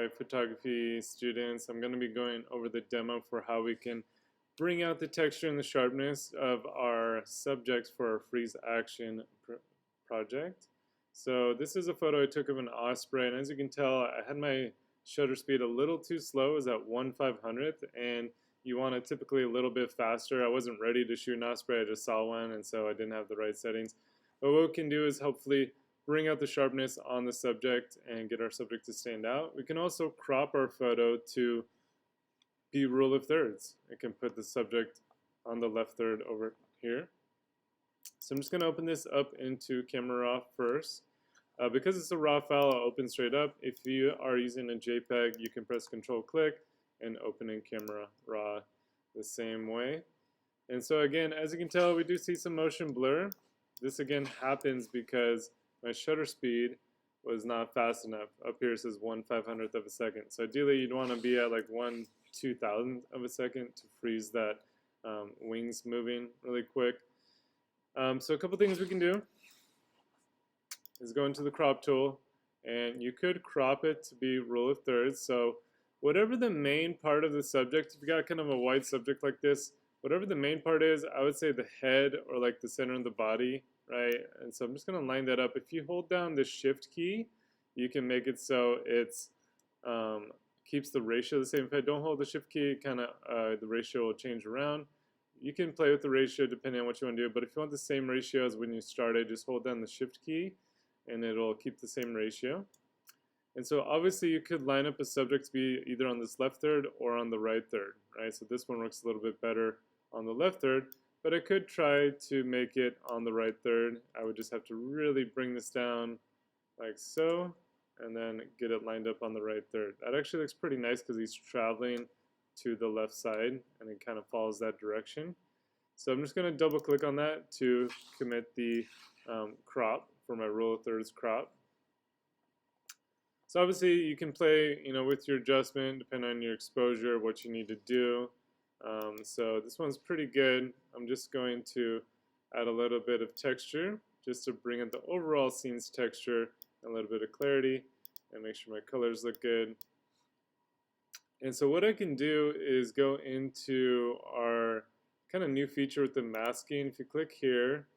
Hi, photography students. I'm going to be going over the demo for how we can bring out the texture and the sharpness of our subjects for our freeze action project. So this is a photo I took of an osprey, and as you can tell, I had my shutter speed a little too slow. It was at 1/500th, and you want it typically a little bit faster. I wasn't ready to shoot an osprey, I just saw one, and so I didn't have the right settings. But what we can do is hopefully bring out the sharpness on the subject and get our subject to stand out. We can also crop our photo to be rule of thirds. I can put the subject on the left third over here. So I'm just going to open this up into Camera Raw first. Because it's a raw file, I'll open straight up. If you are using a JPEG, you can press Control-click and open in Camera Raw the same way. And so again, as you can tell, we do see some motion blur. This again happens because my shutter speed was not fast enough. Up here it says 1/500th of a second. So ideally you'd want to be at like 1/2000th of a second to freeze that wings moving really quick. So a couple things we can do is go into the crop tool, and you could crop it to be rule of thirds. So whatever the main part of the subject, if you got kind of a wide subject like this, whatever the main part is, I would say the head or like the center of the body, right? And so I'm just going to line that up. If you hold down the shift key, you can make it so it's keeps the ratio the same. If I don't hold the shift key, kind of the ratio will change around. You can play with the ratio depending on what you want to do, but if you want the same ratio as when you started, just hold down the shift key and it'll keep the same ratio. And so obviously you could line up a subject to be either on this left third or on the right third, right? So this one works a little bit better on the left third, but I could try to make it on the right third. I would just have to really bring this down like so, and then get it lined up on the right third. That actually looks pretty nice because he's traveling to the left side and it kind of follows that direction. So I'm just going to double click on that to commit the crop for my rule of thirds crop. So obviously you can play, with your adjustment depending on your exposure, what you need to do. So this one's pretty good. I'm just going to add a little bit of texture just to bring in the overall scene's texture and a little bit of clarity and make sure my colors look good. And so what I can do is go into our kind of new feature with the masking. If you click here,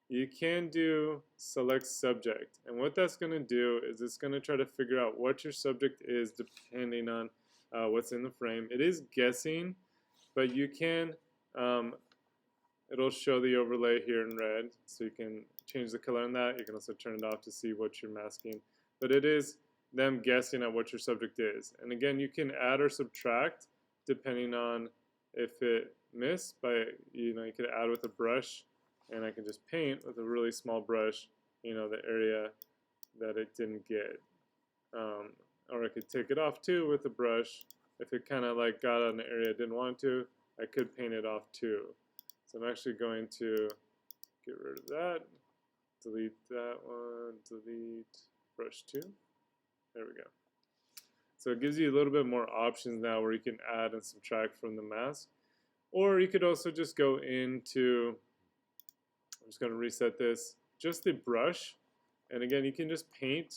you can do select subject, and what that's going to do is it's going to try to figure out what your subject is depending on what's in the frame. It is guessing, but you can it'll show the overlay here in red, so you can change the color on that. You can also turn it off to see what you're masking, but it is them guessing at what your subject is. And again, you can add or subtract depending on if it missed by, you could add with a brush, and I can just paint with a really small brush, the area that it didn't get. Or I could take it off too with a brush. If it kind of like got on an area I didn't want to, I could paint it off too. So I'm actually going to get rid of that, delete that one, delete brush 2. There we go. So it gives you a little bit more options now where you can add and subtract from the mask. Or you could also just go into, I'm just going to reset this, just the brush. And again, you can just paint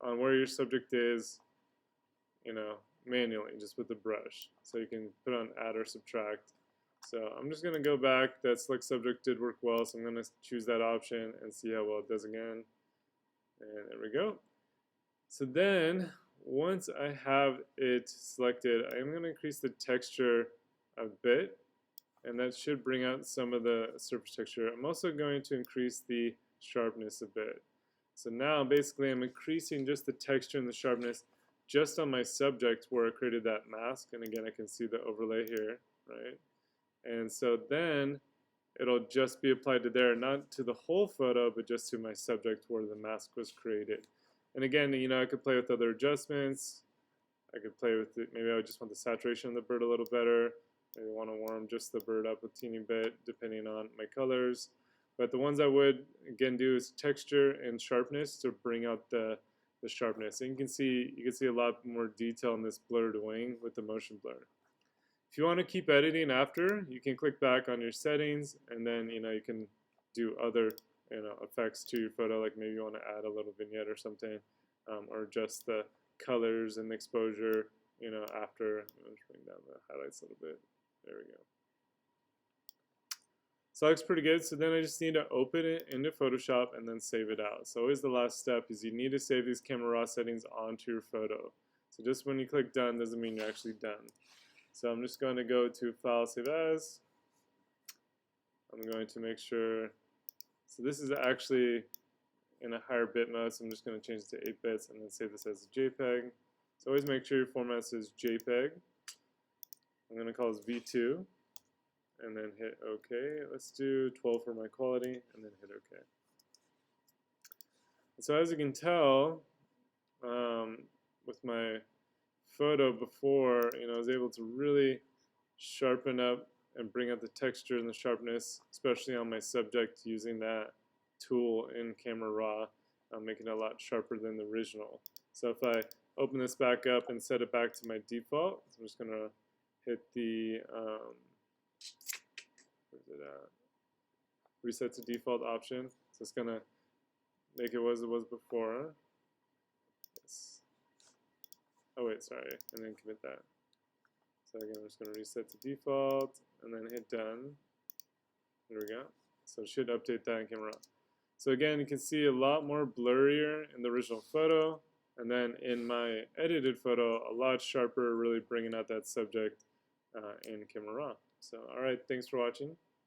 on where your subject is, manually, just with the brush. So you can put on add or subtract. So I'm just going to go back. That select subject did work well, so I'm going to choose that option and see how well it does again. And there we go. So then, once I have it selected, I'm going to increase the texture a bit, and that should bring out some of the surface texture. I'm also going to increase the sharpness a bit. So now basically I'm increasing just the texture and the sharpness just on my subject where I created that mask, and again I can see the overlay here, right? And so then it'll just be applied to there, not to the whole photo, but just to my subject where the mask was created. And again, I could play with other adjustments. I could play with it. Maybe I would just want the saturation of the bird a little better. Maybe I want to warm just the bird up a teeny bit depending on my colors. But the ones I would, again, do is texture and sharpness to bring out the sharpness. And you can see a lot more detail in this blurred wing with the motion blur. If you want to keep editing after, you can click back on your settings, and then you can do other effects to your photo, like maybe you want to add a little vignette or something, or adjust the colors and exposure, you know, after. I'll just bring down the highlights a little bit. There we go. So that looks pretty good. So then I just need to open it into Photoshop and then save it out. So always the last step is you need to save these camera raw settings onto your photo. So just when you click done doesn't mean you're actually done. So I'm just going to go to File, Save As. I'm going to make sure, so this is actually in a higher bit mode, so I'm just going to change it to 8 bits and then save this as a JPEG. So always make sure your format says JPEG. I'm going to call this V2 and then hit OK. Let's do 12 for my quality and then hit OK. So as you can tell, with my photo before, you know, I was able to really sharpen up and bring out the texture and the sharpness, especially on my subject using that tool in Camera Raw, making it a lot sharper than the original. So if I open this back up and set it back to my default, so I'm just going to hit the where's it at? Reset to default option. So it's going to make it as it was before. Yes. Oh wait, sorry, and then commit that. So again, I'm just going to reset to default and then hit done. There we go. So it should update that in Camera Raw. So again, you can see a lot more blurrier in the original photo, and then in my edited photo, a lot sharper, really bringing out that subject in Camera Raw. So, all right, thanks for watching.